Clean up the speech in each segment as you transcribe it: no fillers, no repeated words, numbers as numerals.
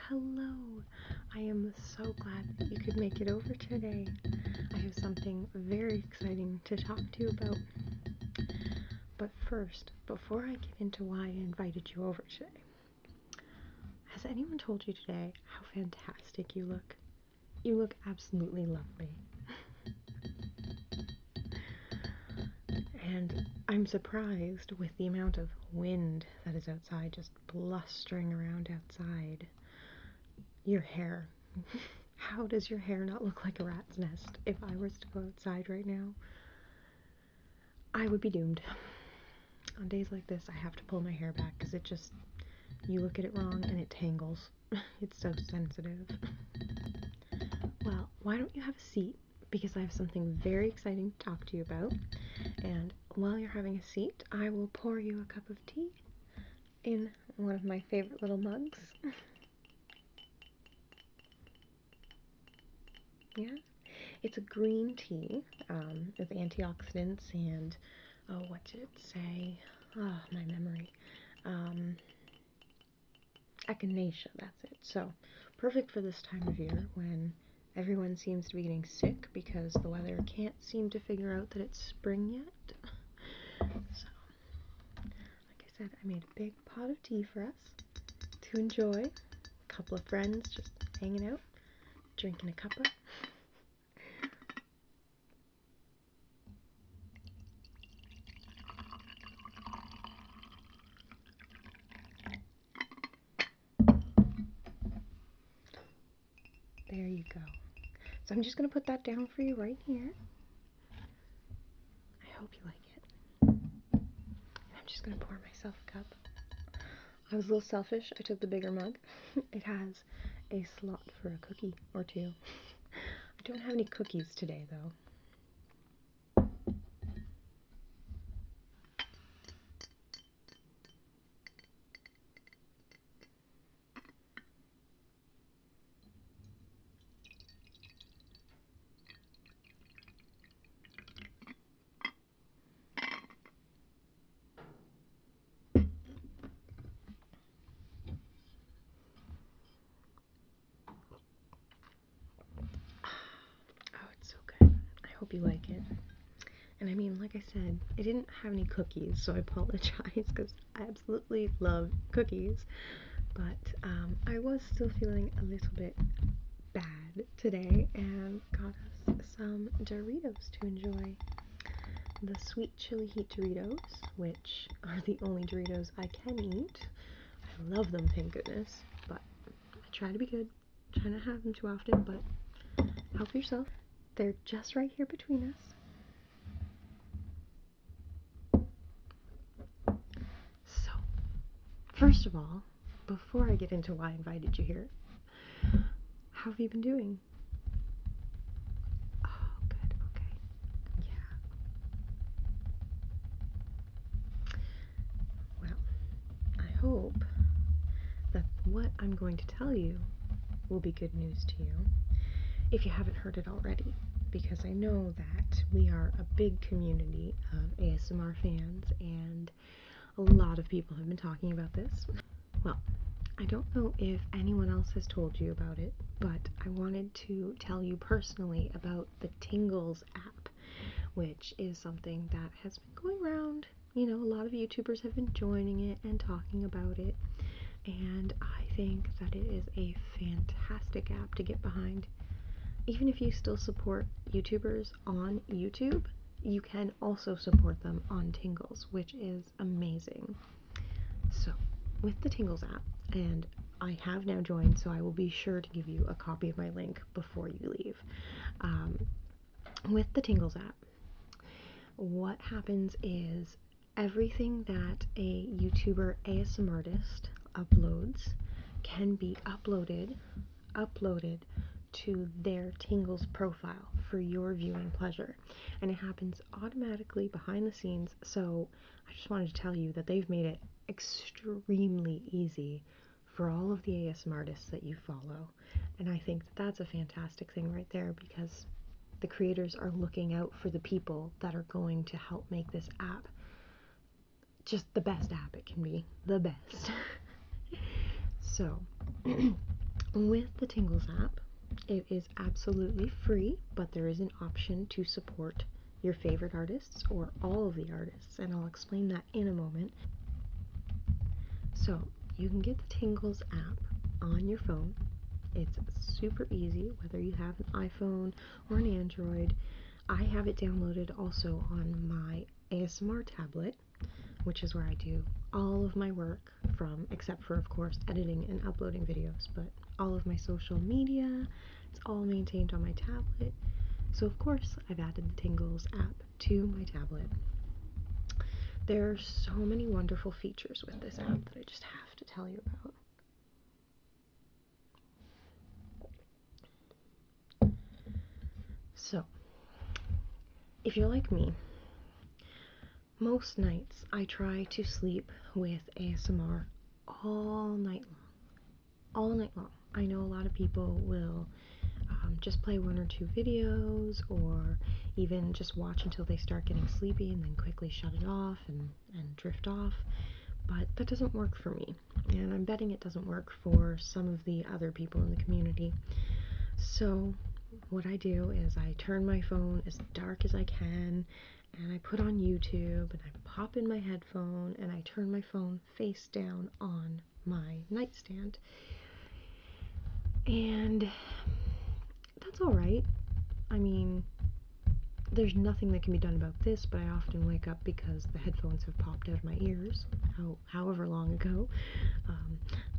hello. I am so glad that you could make it over today. I have something very exciting to talk to you about. But first, before I get into why I invited you over today, has anyone told you today how fantastic you look? You look absolutely lovely. And I'm surprised with the amount of wind that is outside, just blustering around outside. Your hair. How does your hair not look like a rat's nest? If I was to go outside right now, I would be doomed. On days like this, I have to pull my hair back because it just, you look at it wrong and it tangles. It's so sensitive. Well, why don't you have a seat? Because I have something very exciting to talk to you about. And while you're having a seat, I will pour you a cup of tea in one of my favorite little mugs. Yeah, it's a green tea with antioxidants and, oh, what did it say? Oh, my memory. Echinacea, that's it. So, perfect for this time of year when everyone seems to be getting sick because the weather can't seem to figure out that it's spring yet. So, like I said, I made a big pot of tea for us to enjoy. A couple of friends just hanging out, drinking a cuppa. There you go. So I'm just going to put that down for you right here. I hope you like it. I'm just going to pour myself a cup. I was a little selfish. I took the bigger mug. It has a slot for a cookie or two. I don't have any cookies today, though. Oh, it's so good. I hope you like it. And I mean, like I said, I didn't have any cookies, so I apologize because I absolutely love cookies. But I was still feeling a little bit bad today and got us some Doritos to enjoy. The sweet chili heat Doritos, which are the only Doritos I can eat. I love them, thank goodness, but I try to be good. Try not to have them too often, but help yourself. They're just right here between us. So, first of all, before I get into why I invited you here, how have you been doing? Oh, good, okay. Yeah. Well, I hope that what I'm going to tell you will be good news to you, if you haven't heard it already, because I know that we are a big community of ASMR fans, and a lot of people have been talking about this. Well, I don't know if anyone else has told you about it, but I wanted to tell you personally about the Tingles app, which is something that has been going around. You know, a lot of YouTubers have been joining it and talking about it, and I think that it is a fantastic app to get behind. Even if you still support YouTubers on YouTube, you can also support them on Tingles, which is amazing. So, with the Tingles app, and I have now joined, so I will be sure to give you a copy of my link before you leave. With the Tingles app, what happens is everything that a YouTuber ASMR artist uploads can be uploaded to their Tingles profile for your viewing pleasure, and it happens automatically behind the scenes. So I just wanted to tell you that they've made it extremely easy for all of the ASMR artists that you follow, and I think that that's a fantastic thing right there, because the creators are looking out for the people that are going to help make this app just the best app it can be. The best. So, With the Tingles app, it is absolutely free, but there is an option to support your favorite artists or all of the artists, and I'll explain that in a moment. So, you can get the Tingles app on your phone. It's super easy, whether you have an iPhone or an Android. I have it downloaded also on my ASMR tablet, which is where I do all of my work from, except for, of course, editing and uploading videos, but all of my social media, it's all maintained on my tablet. So, of course, I've added the Tingles app to my tablet. There are so many wonderful features with this app that I just have to tell you about. So, if you're like me, most nights I try to sleep with ASMR all night long. All night long. I know a lot of people will just play one or two videos, or even just watch until they start getting sleepy and then quickly shut it off and drift off. But that doesn't work for me, and I'm betting it doesn't work for some of the other people in the community. So what I do is I turn my phone as dark as I can, and I put on YouTube, and I pop in my headphone, and I turn my phone face down on my nightstand. And that's alright. I mean, there's nothing that can be done about this, but I often wake up because the headphones have popped out of my ears, however long ago.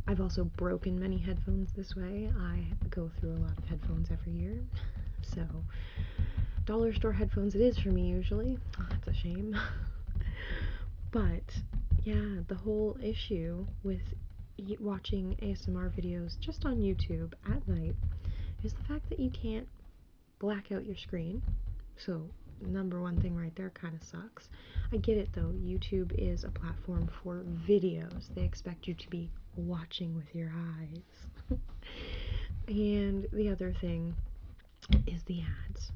I've also broken many headphones this way. I go through a lot of headphones every year, so dollar store headphones it is for me usually. Oh, that's a shame. But yeah, the whole issue with watching ASMR videos just on YouTube at night is the fact that you can't black out your screen. So number one thing right there kind of sucks. I get it though, YouTube is a platform for videos. They expect you to be watching with your eyes. And the other thing is the ads.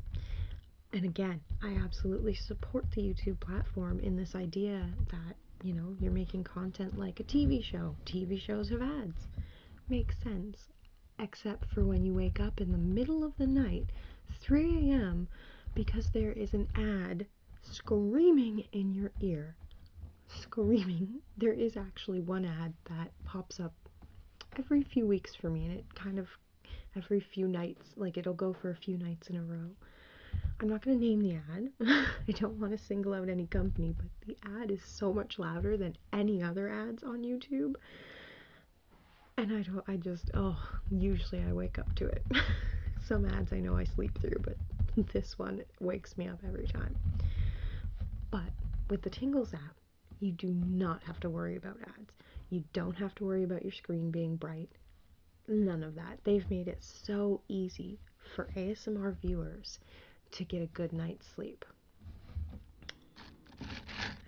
And again, I absolutely support the YouTube platform in this idea that, you know, you're making content like a TV show. TV shows have ads. Makes sense. Except for when you wake up in the middle of the night, 3 a.m., because there is an ad screaming in your ear. Screaming. There is actually one ad that pops up every few weeks for me, and it kind of every few nights, like it'll go for a few nights in a row. I'm not going to name the ad. I don't want to single out any company, but the ad is so much louder than any other ads on YouTube. And usually I wake up to it. Some ads I know I sleep through, but this one wakes me up every time. But with the Tingles app, you do not have to worry about ads. You don't have to worry about your screen being bright. None of that. They've made it so easy for ASMR viewers to get a good night's sleep. I'm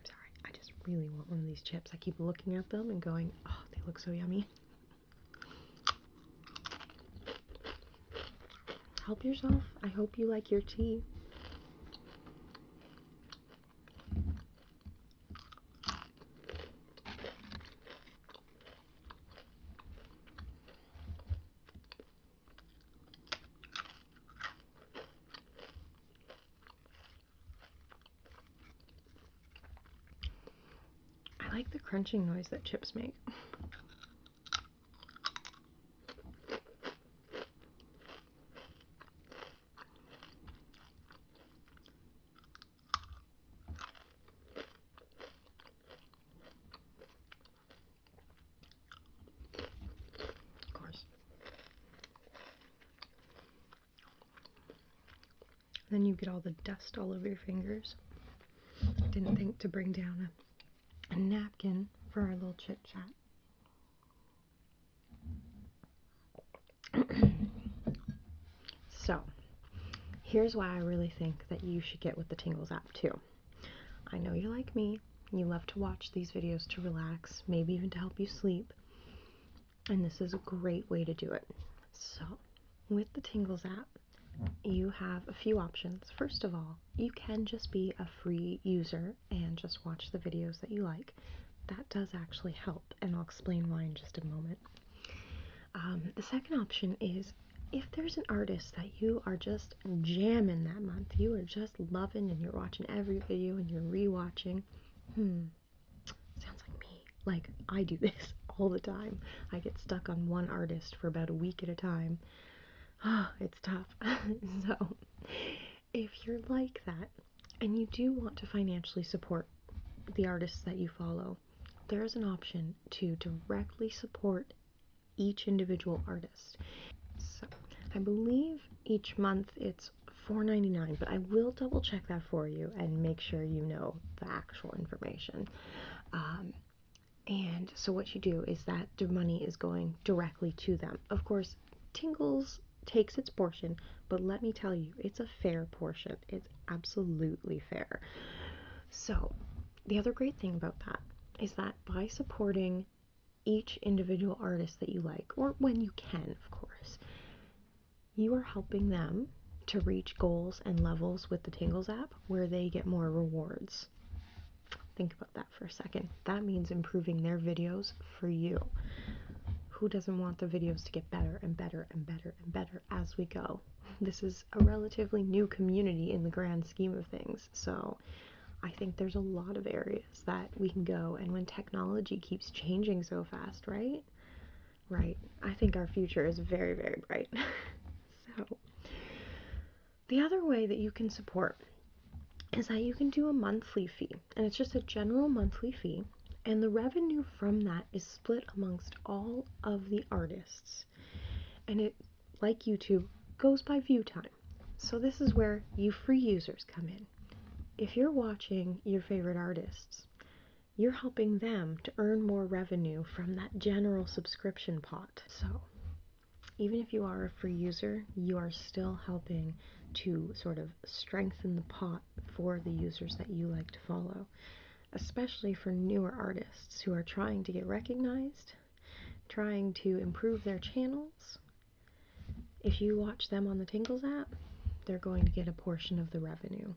sorry, I just really want one of these chips. I keep looking at them and going, oh, they look so yummy. Help yourself. I hope you like your tea. I like the crunching noise that chips make. Of course. Then you get all the dust all over your fingers. Didn't think to bring down a napkin for our little chit chat. So, here's why I really think that you should get with the Tingles app too. I know you're like me, you love to watch these videos to relax, maybe even to help you sleep, and this is a great way to do it. So, with the Tingles app, you have a few options. First of all, you can just be a free user and just watch the videos that you like. That does actually help, and I'll explain why in just a moment. The second option is if there's an artist that you are just jamming that month, you are just loving and you're watching every video and you're rewatching. Sounds like me. Like, I do this all the time. I get stuck on one artist for about a week at a time. Ah, it's tough. So, if you're like that and you do want to financially support the artists that you follow, there's an option to directly support each individual artist. So, I believe each month it's $4.99, but I will double check that for you and make sure you know the actual information. And so what you do is that the money is going directly to them. Of course, Tingles takes its portion, but let me tell you, it's a fair portion. It's absolutely fair. So, the other great thing about that is that by supporting each individual artist that you like, or when you can, of course, you are helping them to reach goals and levels with the Tingles app where they get more rewards. Think about that for a second. That means improving their videos for you. Who doesn't want the videos to get better and better and better and better as we go? This is a relatively new community in the grand scheme of things, so I think there's a lot of areas that we can go, and when technology keeps changing so fast, right? Right. I think our future is very, very bright. So, the other way that you can support is that you can do a monthly fee, and it's just a general monthly fee, and the revenue from that is split amongst all of the artists, and it, like YouTube, goes by view time. So this is where you free users come in. If you're watching your favorite artists, you're helping them to earn more revenue from that general subscription pot. So even if you are a free user, you are still helping to sort of strengthen the pot for the users that you like to follow, especially for newer artists who are trying to get recognized, trying to improve their channels. If you watch them on the Tingles app, they're going to get a portion of the revenue.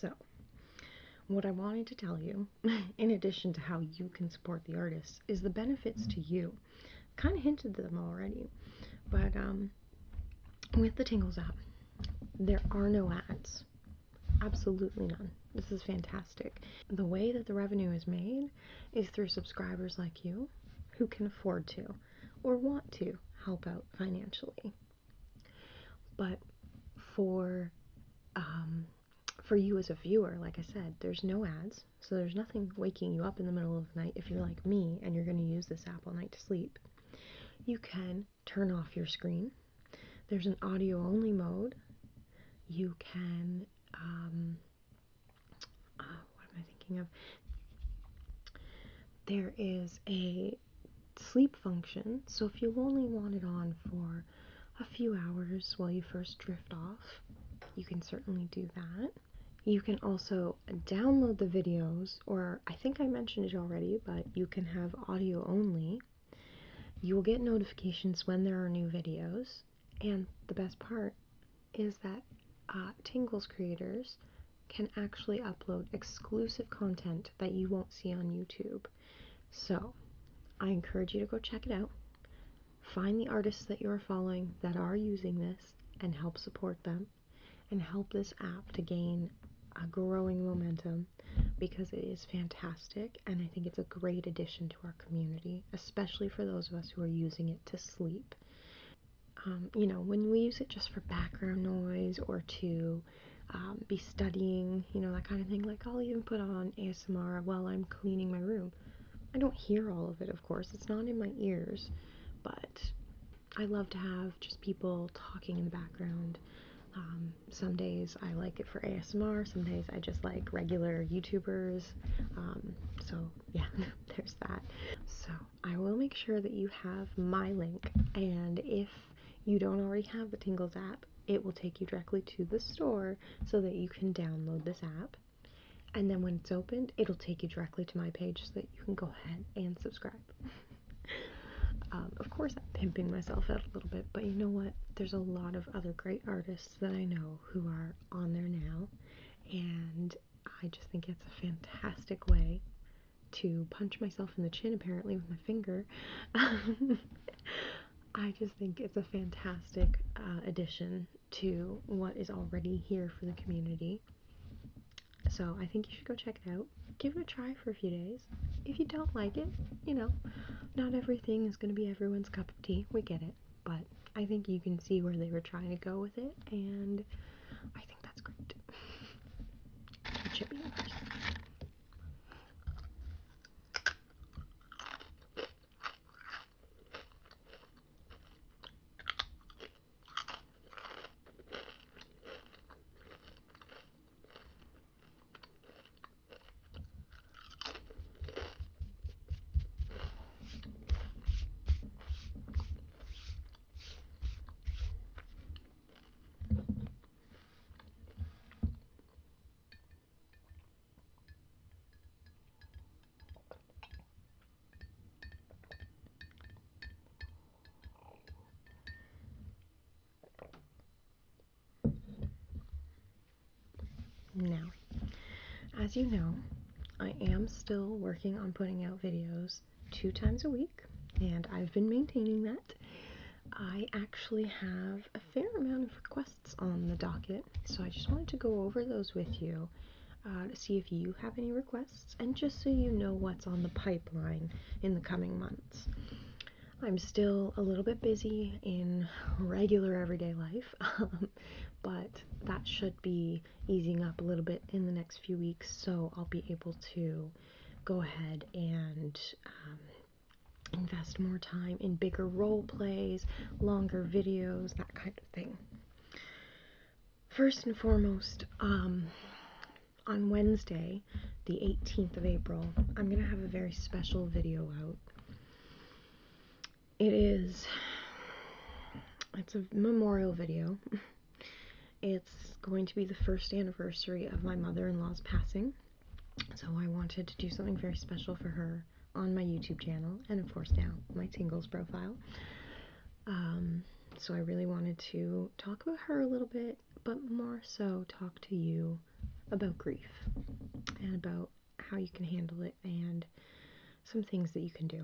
So, what I wanted to tell you, in addition to how you can support the artists, is the benefits to you. Kind of hinted them already, but with the Tingles app, there are no ads. Absolutely none. This is fantastic. The way that the revenue is made is through subscribers like you who can afford to or want to help out financially. But for for you as a viewer, like I said, there's no ads, so there's nothing waking you up in the middle of the night if you're like me and you're going to use this app all night to sleep. You can turn off your screen. There's an audio only mode. You can, what am I thinking of? There is a sleep function, so if you only want it on for a few hours while you first drift off, you can certainly do that. You can also download the videos, or I think I mentioned it already, but you can have audio only. You will get notifications when there are new videos, and the best part is that Tingles creators can actually upload exclusive content that you won't see on YouTube. So, I encourage you to go check it out. Find the artists that you're following that are using this and help support them, and help this app to gain a growing momentum, because it is fantastic and I think it's a great addition to our community, especially for those of us who are using it to sleep. You know, when we use it just for background noise or to be studying, you know, that kind of thing, like I'll even put on ASMR while I'm cleaning my room. I don't hear all of it, of course, it's not in my ears, but I love to have just people talking in the background. Some days I like it for ASMR, some days I just like regular YouTubers. So yeah, there's that. So I will make sure that you have my link, and if you don't already have the Tingles app, it will take you directly to the store so that you can download this app. And then when it's opened, it'll take you directly to my page so that you can go ahead and subscribe. Of course, I'm pimping myself out a little bit, but you know what? There's a lot of other great artists that I know who are on there now, and I just think it's a fantastic way to punch myself in the chin, apparently, with my finger. I just think it's a fantastic addition to what is already here for the community. So I think you should go check it out. Give it a try for a few days. If you don't like it, you know, not everything is going to be everyone's cup of tea. We get it. But I think you can see where they were trying to go with it, and I think that's great. Chippy first. Now, as you know, I am still working on putting out videos 2 times a week, and I've been maintaining that. I actually have a fair amount of requests on the docket, so I just wanted to go over those with you to see if you have any requests, and just so you know what's on the pipeline in the coming months. I'm still a little bit busy in regular everyday life, but that should be easing up a little bit in the next few weeks, so I'll be able to go ahead and invest more time in bigger role plays, longer videos, that kind of thing. First and foremost, on Wednesday, the 18th of April, I'm going to have a very special video out. It's a memorial video. It's going to be the first anniversary of my mother-in-law's passing, so I wanted to do something very special for her on my YouTube channel, and of course now my Tingles profile. So I really wanted to talk about her a little bit, but more so talk to you about grief and about how you can handle it and some things that you can do.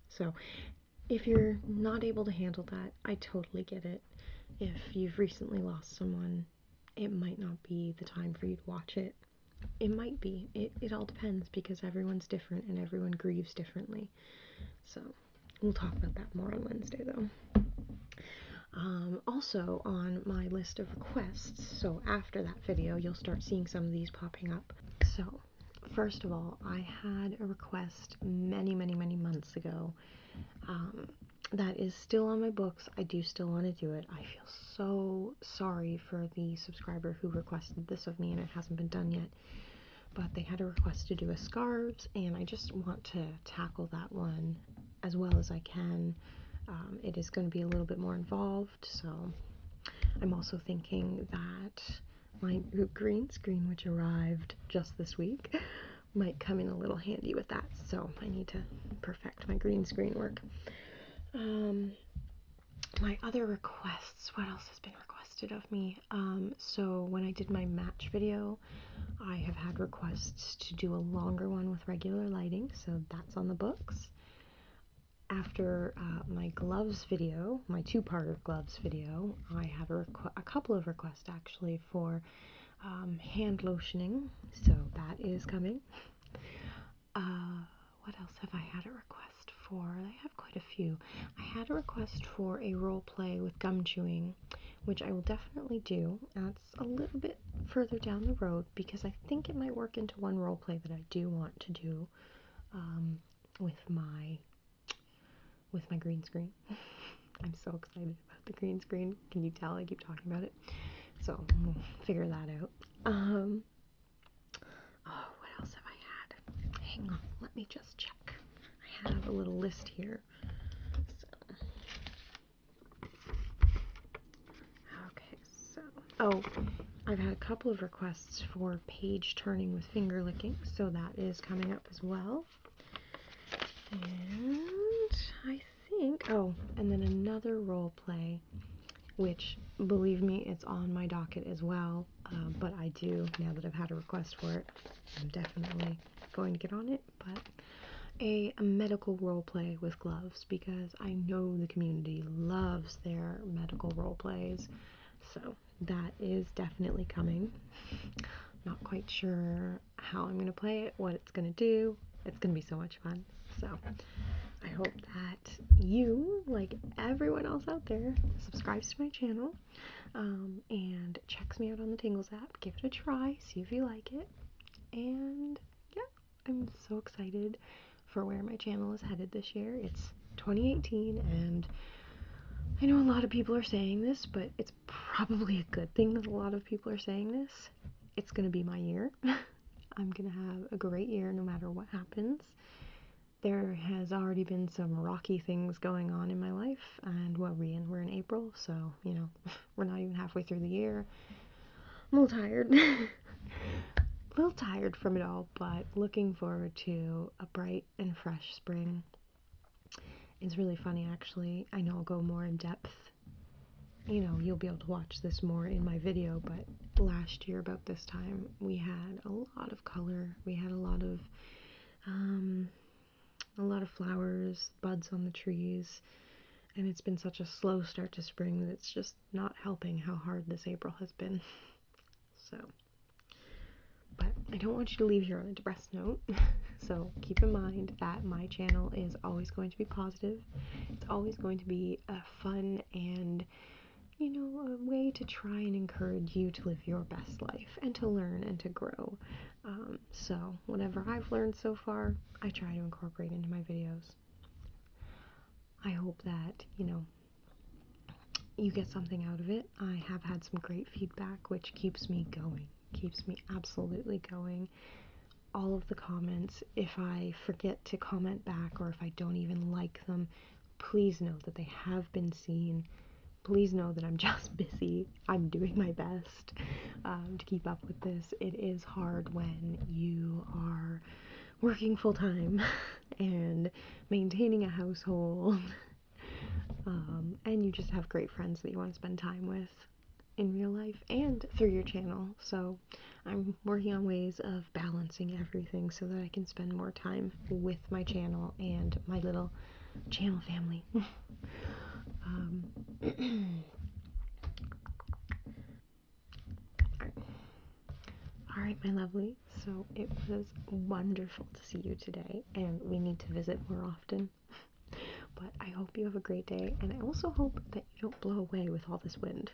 So if you're not able to handle that, I totally get it. If you've recently lost someone, it might not be the time for you to watch it. It might be. It all depends, because everyone's different and everyone grieves differently. So we'll talk about that more on Wednesday, though. Also on my list of requests, so after that video, you'll start seeing some of these popping up. So, first of all, I had a request many months ago that is still on my books. I do still want to do it. I feel so sorry for the subscriber who requested this of me and it hasn't been done yet. But they had a request to do a scarves, and I just want to tackle that one as well as I can. It is going to be a little bit more involved, so I'm also thinking that my green screen, which arrived just this week, might come in a little handy with that, so I need to perfect my green screen work. My other requests, what else has been requested of me? So when I did my match video, I have had requests to do a longer one with regular lighting, so that's on the books. After my gloves video, my two-parter gloves video, I have a couple of requests actually for hand lotioning, so that is coming. What else have I had a request for? I have quite a few. I had a request for a role play with gum chewing, which I will definitely do. That's a little bit further down the road because I think it might work into one role play that I do want to do with my green screen. I'm so excited about the green screen. Can you tell I keep talking about it? So we'll figure that out. Oh, what else have I had? Hang on, let me just check. I have a little list here. Okay, so I've had a couple of requests for page turning with finger licking, so that is coming up as well. And I think, and then another role play, which, believe me, it's on my docket as well, but I do, now that I've had a request for it, I'm definitely going to get on it, but a medical role play with gloves, because I know the community loves their medical role plays, so that is definitely coming. Not quite sure how I'm going to play it, what it's going to do. It's going to be so much fun. So I hope that you, like everyone else out there, subscribes to my channel and checks me out on the Tingles app. Give it a try, see if you like it. And yeah, I'm so excited for where my channel is headed this year. It's 2018, and I know a lot of people are saying this, but it's probably a good thing that a lot of people are saying this. It's gonna be my year. I'm gonna have a great year no matter what happens. There has already been some rocky things going on in my life, and we're in April, so you know, we're not even halfway through the year. I'm a little tired. A little tired from it all, but looking forward to a bright and fresh spring. It's really funny, actually. I know I'll go more in depth. You know, you'll be able to watch this more in my video, but last year about this time we had a lot of color. We had a lot of flowers, buds on the trees, and it's been such a slow start to spring that it's just not helping how hard this April has been. So, but I don't want you to leave here on a depressed note. So keep in mind that my channel is always going to be positive. It's always going to be a fun and, you know, a way to try and encourage you to live your best life and to learn and to grow. So whatever I've learned so far, I try to incorporate into my videos. I hope that, you know, you get something out of it. I have had some great feedback, which keeps me going, keeps me absolutely going. All of the comments, if I forget to comment back or if I don't even like them, please know that they have been seen. Please know that I'm just busy. I'm doing my best to keep up with this. It is hard when you are working full time and maintaining a household and you just have great friends that you want to spend time with in real life and through your channel. So I'm working on ways of balancing everything so that I can spend more time with my channel and my little channel family. Alright, my lovely, so it was wonderful to see you today, and we need to visit more often. But I hope you have a great day, and I also hope that you don't blow away with all this wind.